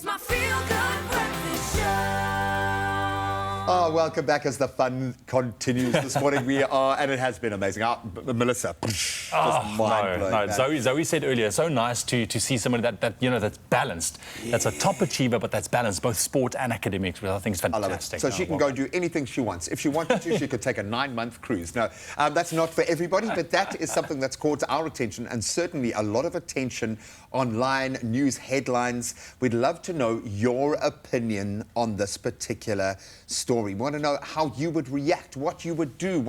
It's my feel-good breakfast show. Oh, welcome back as the fun continues this morning. We are, and it has been amazing. Melissa, just mind-blowing. No. Zoe said earlier, so nice to see somebody that's balanced. Yeah. That's a top achiever, but that's balanced, both sport and academics, which I think is fantastic. I love it. So she can go do anything she wants. If she wanted to, she could take a 9-month cruise. No, that's not for everybody, but that is something that's caught our attention, and certainly a lot of attention online, news headlines. We'd love to know your opinion on this particular story. We want to know how you would react, what you would do,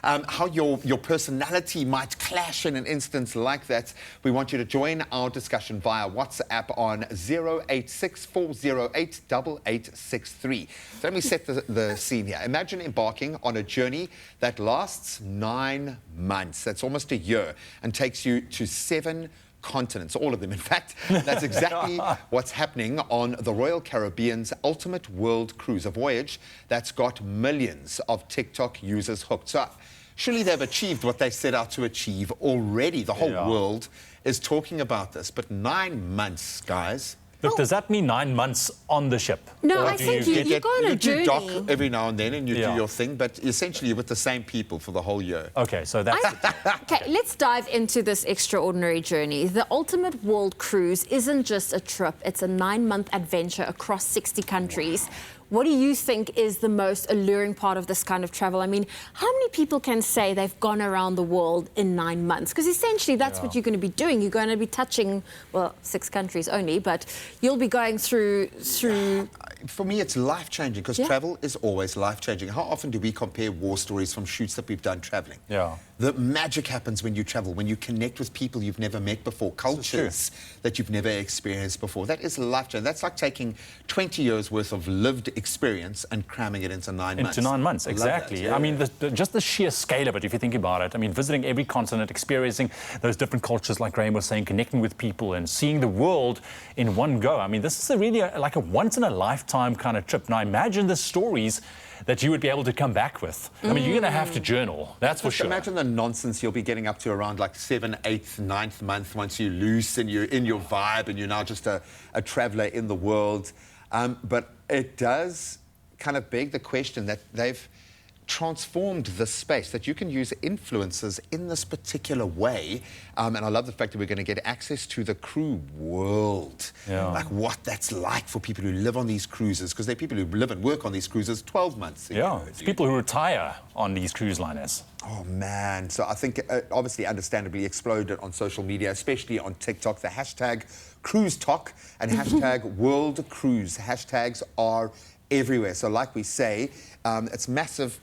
how your personality might clash in an instance like that. We want you to join our discussion via WhatsApp on 086-408-8863. So let me set the scene here. Imagine embarking on a journey that lasts 9 months. That's almost a year, and takes you to 7 continents, all of them. In fact, that's exactly what's happening on the Royal Caribbean's Ultimate World Cruise, a voyage that's got millions of TikTok users hooked. So surely they've achieved what they set out to achieve already. The whole world is talking about this, but 9 months, guys. Look, does that mean 9 months on the ship? No, I think you go on a journey. You dock every now and then and you do your thing, but essentially you're with the same people for the whole year. Okay, so that's... Okay, let's dive into this extraordinary journey. The Ultimate World Cruise isn't just a trip. It's a 9-month adventure across 60 countries. Wow. What do you think is the most alluring part of this kind of travel? I mean, how many people can say they've gone around the world in 9 months? Because essentially that's what you're going to be doing. You're going to be touching, well, 6 countries only, but you'll be going through... For me, it's life-changing, because travel is always life-changing. How often do we compare war stories from shoots that we've done traveling? Yeah. The magic happens when you travel, when you connect with people you've never met before, cultures that you've never experienced before. That is life-changing. That's like taking 20 years' worth of lived experience and cramming it into 9 months. Into 9 months, exactly. I mean, just the sheer scale of it, if you think about it. I mean, visiting every continent, experiencing those different cultures, like Graham was saying, connecting with people and seeing the world in one go. I mean, this is really like a once-in-a-lifetime kind of trip. Now, imagine the stories that you would be able to come back with. I mean, you're going to have to journal, that's for sure. Imagine the nonsense you'll be getting up to around like 7th, 8th, 9th month once you're loose and you're in your vibe and you're now just a traveller in the world. But it does kind of beg the question that they've transformed the space, that you can use influencers in this particular way. And I love the fact that we're going to get access to the crew world, like what that's like for people who live on these cruises, because they're people who live and work on these cruises 12 months. It's people who retire on these cruise liners. Oh, man. So I think, obviously, understandably exploded on social media, especially on TikTok. The hashtag Cruise Talk and hashtag World Cruise. Hashtags are everywhere. So like we say, it's massive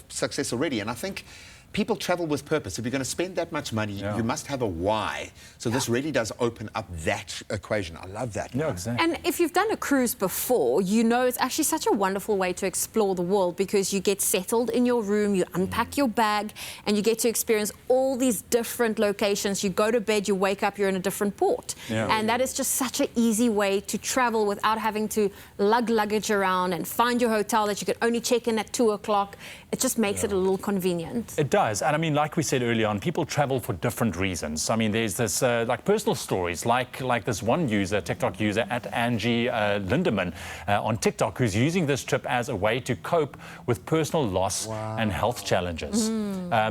success already. And I think people travel with purpose. If you're going to spend that much money, you must have a why. So this really does open up that equation. I love that. Yeah, exactly. And if you've done a cruise before, you know it's actually such a wonderful way to explore the world, because you get settled in your room, you unpack your bag, and you get to experience all these different locations. You go to bed, you wake up, you're in a different port. And that is just such an easy way to travel without having to lug luggage around and find your hotel that you can only check in at 2 o'clock. It just makes it a little convenient. It does. And I mean, like we said earlier on, people travel for different reasons. I mean, there's this like personal stories, like this one user, TikTok user at Angie Lindemann on TikTok, who's using this trip as a way to cope with personal loss and health challenges.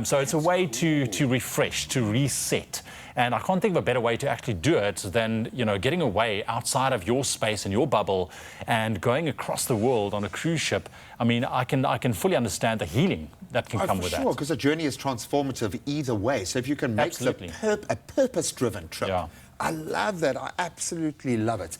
So it's a way to refresh, to reset. And I can't think of a better way to actually do it than, you know, getting away outside of your space and your bubble and going across the world on a cruise ship. I mean, I can fully understand the healing that can come with that. Sure, because a journey is transformative either way. So if you can make a purpose-driven trip, I love that. I absolutely love it.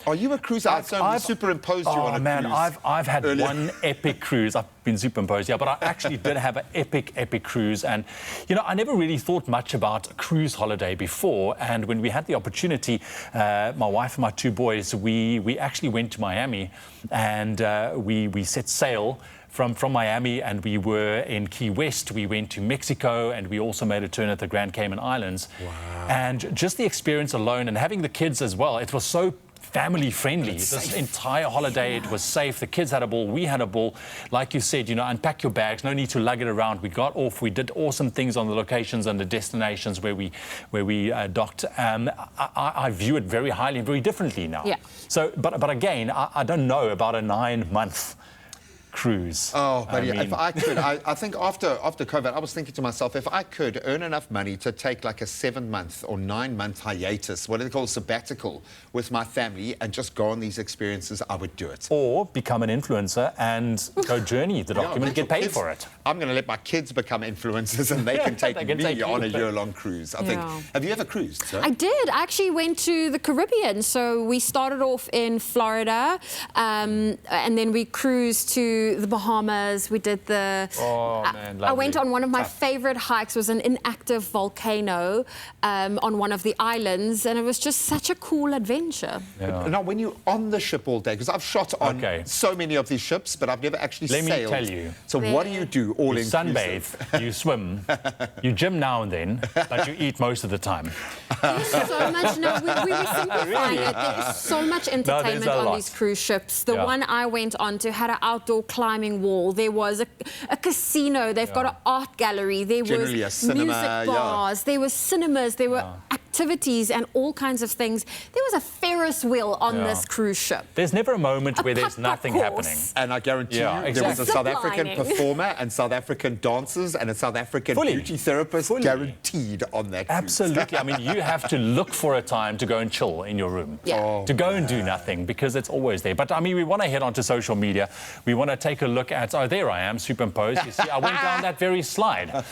Are you a cruiser? I've superimposed you on a cruise. I've had earlier. one epic cruise. I've been superimposed, but I actually did have an epic cruise. And, you know, I never really thought much about a cruise holiday before. And when we had the opportunity, my wife and my 2 boys, we actually went to Miami, and we set sail from Miami, and we were in Key West. We went to Mexico, and we also made a turn at the Grand Cayman Islands. And just the experience alone, and having the kids as well, it was so family friendly. This entire holiday, it was safe. The kids had a ball. We had a ball. Like you said, you know, unpack your bags. No need to lug it around. We got off. We did awesome things on the locations and the destinations where we docked. I view it very highly and very differently now. Yeah. So, but again, I don't know about a 9-month cruise. Oh, but yeah, mean, if I could, I think after COVID, I was thinking to myself, if I could earn enough money to take like a 7-month or 9-month hiatus, what do they call sabbatical, with my family and just go on these experiences, I would do it. or become an influencer and go journey the document and get paid for it. I'm going to let my kids become influencers and they can take They can take me on a you. year-long cruise. I think. Yeah. Have you ever cruised, sir? I did. I actually went to the Caribbean. So we started off in Florida, and then we cruised to the Bahamas. We did the... Oh, man, I went lovely. on one of my Tough. favorite hikes. It was an inactive volcano on one of the islands, and it was just such a cool adventure. Yeah. Now, when you're on the ship all day, because I've shot on Okay. so many of these ships, but I've never actually Let me sailed. tell you. So what do you do all You inclusive? sunbathe, you swim, you gym now and then, but you eat most of the time. There's so much. No, we were simplifying it. There is so much entertainment a on lot. these cruise ships. The Yeah. one I went on to had an outdoor climbing wall. There was a casino. They've got an art gallery. There Generally a was cinema, music yeah. bars. There was cinemas. There were activities and all kinds of things. There was a Ferris wheel on Yeah. this cruise ship. There's never a moment A where there's putt-putt nothing course. happening. And I guarantee Yeah, you, there was a exactly. South African Ziplining. performer and South African dancers and a South African Fully. beauty therapist Fully. guaranteed on that cruise. Absolutely. I mean, you have to look for a time to go and chill in your room. Yeah. Oh, to go and do nothing because it's always there. But I mean, we want to head onto social media. We want to take a look at, oh, there I am, superimposed. You see, I went down that very slide.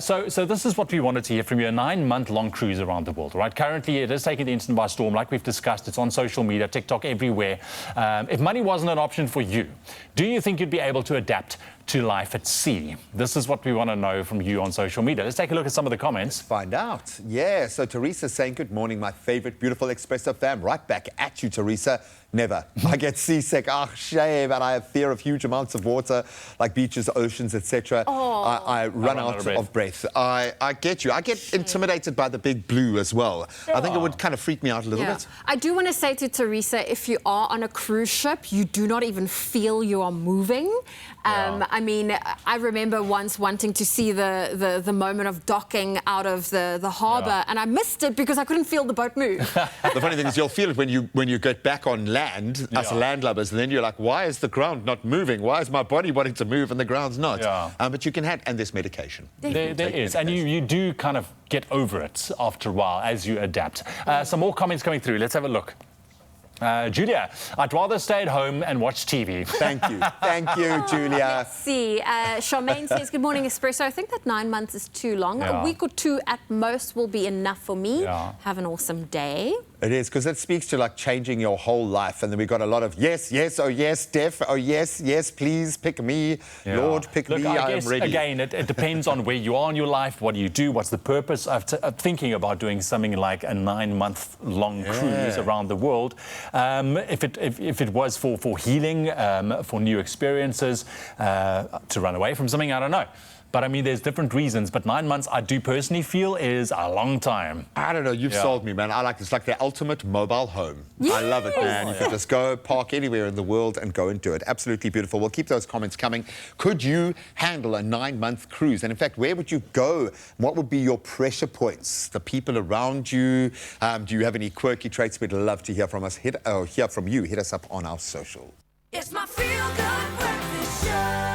So this is what we wanted to hear from you, a 9-month-long cruise around the world, right? Currently, it is taking the internet by storm, like we've discussed. It's on social media, TikTok, everywhere. If money wasn't an option for you, do you think you'd be able to adapt to life at sea? This is what we want to know from you on social media. Let's take a look at some of the comments. Find out. Yeah, so Teresa's saying, good morning, my favorite beautiful Expresso fam. Right back at you, Teresa. Never. I get seasick. Shame. And I have fear of huge amounts of water, like beaches, oceans, etc. I run out of breath. I get you. I get intimidated by the big blue as well. I think it would kind of freak me out a little bit. I do want to say to Teresa, if you are on a cruise ship, you do not even feel you are moving. I mean, I remember once wanting to see the moment of docking out of the harbour, and I missed it because I couldn't feel the boat move. The funny thing is you'll feel it when you get back on land, us landlubbers, and then you're like, why is the ground not moving? Why is my body wanting to move and the ground's not? Yeah. But you can have, and there's medication. There is, and you do kind of get over it after a while as you adapt. Some more comments coming through. Let's have a look. Julia, I'd rather stay at home and watch TV. Thank you. Thank you, Julia. See, Charmaine says, good morning, Expresso. I think that 9 months is too long. Yeah. A week or two at most will be enough for me. Yeah. Have an awesome day. It is, because it speaks to like changing your whole life. And then we got a lot of yes, yes, oh yes, Steph, oh yes, yes, please pick me. Yeah. Lord, pick Look, me, I am guess, ready. again, it depends on where you are in your life, what do you do, what's the purpose of thinking about doing something like a 9-month-long cruise around the world. If it was for healing, for new experiences, to run away from something, I don't know. But I mean, there's different reasons. But 9 months, I do personally feel is a long time. I don't know, you've sold me, man. I like it. It's like the ultimate mobile home. I love it, man. You can just go park anywhere in the world and go and do it. Absolutely beautiful. We'll keep those comments coming. Could you handle a 9-month cruise? And in fact, where would you go? What would be your pressure points? The people around you? Do you have any quirky traits? We'd love to hear from us. Hear from you. Hit us up on our social. It's my feel-good breakfast show.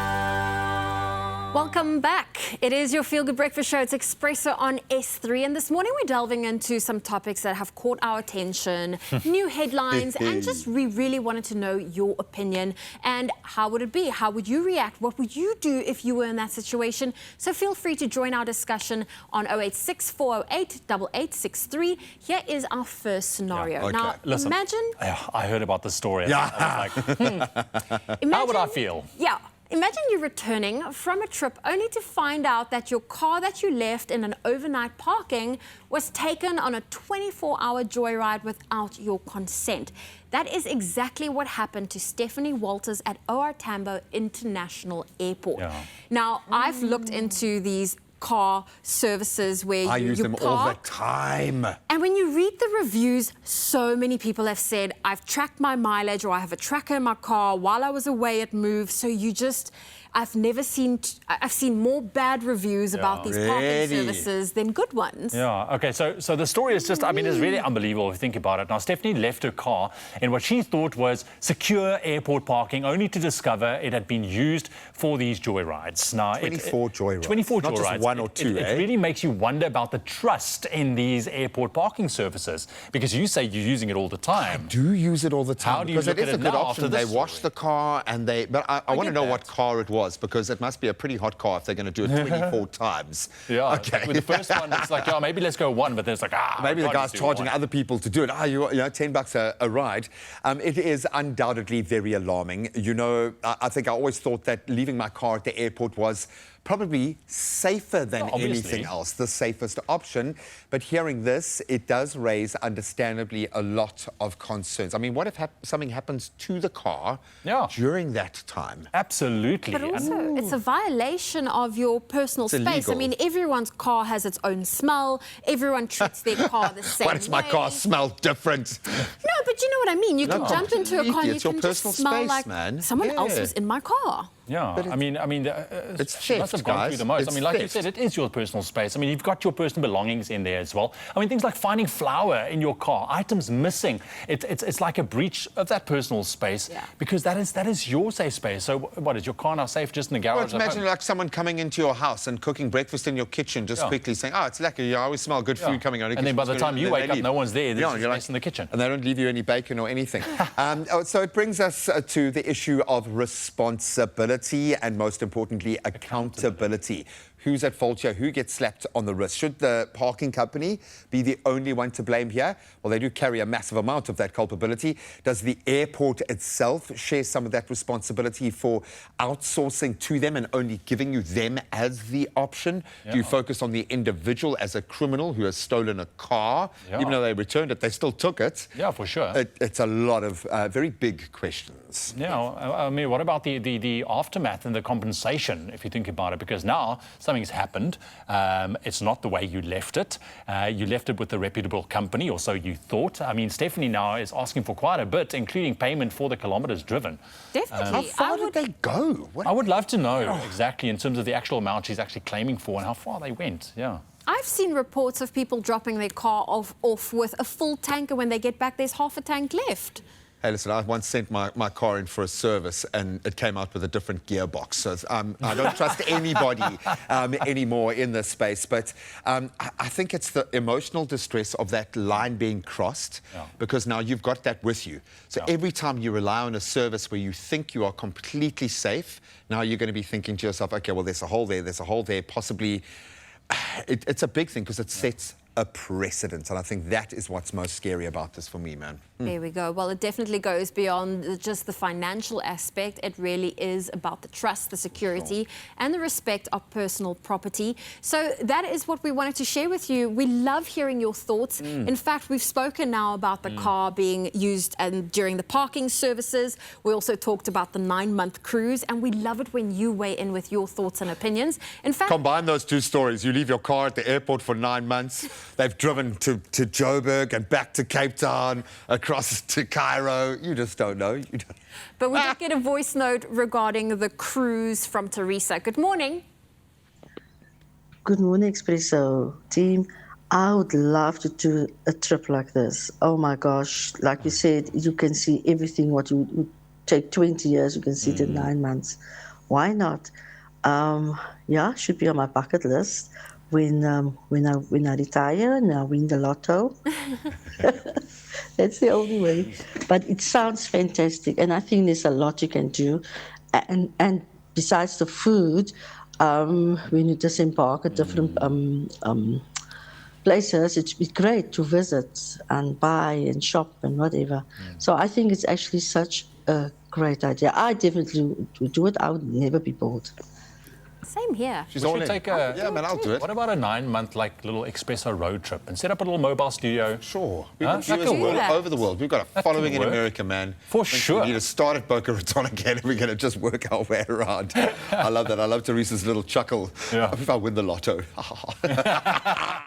Welcome back. It is your Feel Good Breakfast Show. It's Expresso on S3. And this morning we're delving into some topics that have caught our attention, new headlines, and just we really wanted to know your opinion. And how would it be? How would you react? What would you do if you were in that situation? So feel free to join our discussion on 086 408 8863. Here is our first scenario. okay. Now, Listen, imagine... I heard about this story. And I was like, how would I feel? Yeah. Imagine you returning from a trip only to find out that your car that you left in an overnight parking was taken on a 24-hour joyride without your consent. That is exactly what happened to Stephanie Walters at OR Tambo International Airport. Yeah. Now, I've looked into these car services where I you use them park. all the time. And when you read the reviews, so many people have said, I've tracked my mileage, or I have a tracker in my car while I was away at Move. So I've seen more bad reviews about these parking Really? services than good ones. Yeah, okay, so the story is just, I mean, it's really unbelievable if you think about it. Now, Stephanie left her car in what she thought was secure airport parking, only to discover it had been used for these joyrides. Now, 24 joyrides. 24 Not joyrides. just one or two, It really makes you wonder about the trust in these airport parking services, because you say you're using it all the time. Do use it all the time. How do you because look it at is it a good now option. after They this wash story? the car but I want to get know that. what car it was, because it must be a pretty hot car if they're going to do it 24 times. Yeah, Okay. with the first one, it's like, oh, maybe let's go one, but then it's like, Maybe the I can't guy's just do charging one. other people to do it. $10 a ride. It is undoubtedly very alarming. You know, I think I always thought that leaving my car at the airport was probably safer than Obviously. anything else, the safest option. But hearing this, it does raise, understandably, a lot of concerns. I mean, what if something happens to the car during that time? Absolutely. But also, it's a violation of your personal space. illegal. I mean, everyone's car has its own smell. Everyone treats their car the same Why does my way. car smell different? No, but you know what I mean. You can jump into a car and you It's your can just personal smell space, like man. someone else Yeah. was in my car. Yeah, I mean, it's she must have theft, gone guys. through the most. It's I mean, like you theft. said, it is your personal space. I mean, you've got your personal belongings in there as well. I mean, things like finding flour in your car, items missing. It's like a breach of that personal space because that is your safe space. So what, is your car now safe just in the garage? Well, at imagine home? like someone coming into your house and cooking breakfast in your kitchen, just quickly saying, "Oh, it's lekker. I always smell good food coming out of the And then kitchen." by the time you wake up, no one's there. There's just you're space in the kitchen. And they don't leave you any bacon or anything. So it brings us to the issue of responsibility and, most importantly, accountability. Who's at fault here? Who gets slapped on the wrist? Should the parking company be the only one to blame here? Well, they do carry a massive amount of that culpability. Does the airport itself share some of that responsibility for outsourcing to them and only giving you them as the option? Do you focus on the individual as a criminal who has stolen a car? Even though they returned it, they still took it. Yeah, for sure. It's a lot of very big questions. Yeah, I mean, what about the aftermath and the compensation, if you think about it? Because now something's happened. It's not the way you left it. You left it with a reputable company, or so you thought. I mean, Stephanie now is asking for quite a bit, including payment for the kilometres driven. Definitely. How far did they go? I would love to know exactly in terms of the actual amount she's actually claiming for and how far they went. Yeah. I've seen reports of people dropping their car off with a full tank, and when they get back, there's half a tank left. Hey, listen, I once sent my car in for a service and it came out with a different gearbox. So I don't trust anybody anymore in this space. But I think it's the emotional distress of that line being crossed because now you've got that with you. So every time you rely on a service where you think you are completely safe, now you're going to be thinking to yourself, okay, well, there's a hole there, possibly. It's a big thing because it sets a precedent. And I think that is what's most scary about this for me, man. There we go. Well, it definitely goes beyond just the financial aspect. It really is about the trust, the security, and the respect of personal property. So that is what we wanted to share with you. We love hearing your thoughts. In fact, we've spoken now about the car being used during the parking services. We also talked about the 9-month cruise, and we love it when you weigh in with your thoughts and opinions. In fact, combine those two stories. You leave your car at the airport for 9 months. They've driven to Joburg and back to Cape Town, across to Cairo. You just don't know. But we did get a voice note regarding the cruise from Teresa. Good morning. Good morning, Expresso team. I would love to do a trip like this. Oh my gosh, like you said, you can see everything what you would take 20 years, you can see it in 9 months. Why not? Should be on my bucket list. When I retire and I win the lotto. That's the only way. But it sounds fantastic, and I think there's a lot you can do. And besides the food, when you disembark at different places, it'd be great to visit and buy and shop and whatever. So I think it's actually such a great idea. I definitely would do it. I would never be bored. Same here. She's We all should in. take a, Yeah, man, I'll do it. What about a 9-month like little Expresso road trip and set up a little mobile studio? Sure. We've Huh? got That viewers could all work. over the world. We've got a following in work. America, man. For I think sure. We need to start at Boca Raton again, and we're going to just work our way around. I love that. I love Teresa's little chuckle. Yeah. If I win the lotto.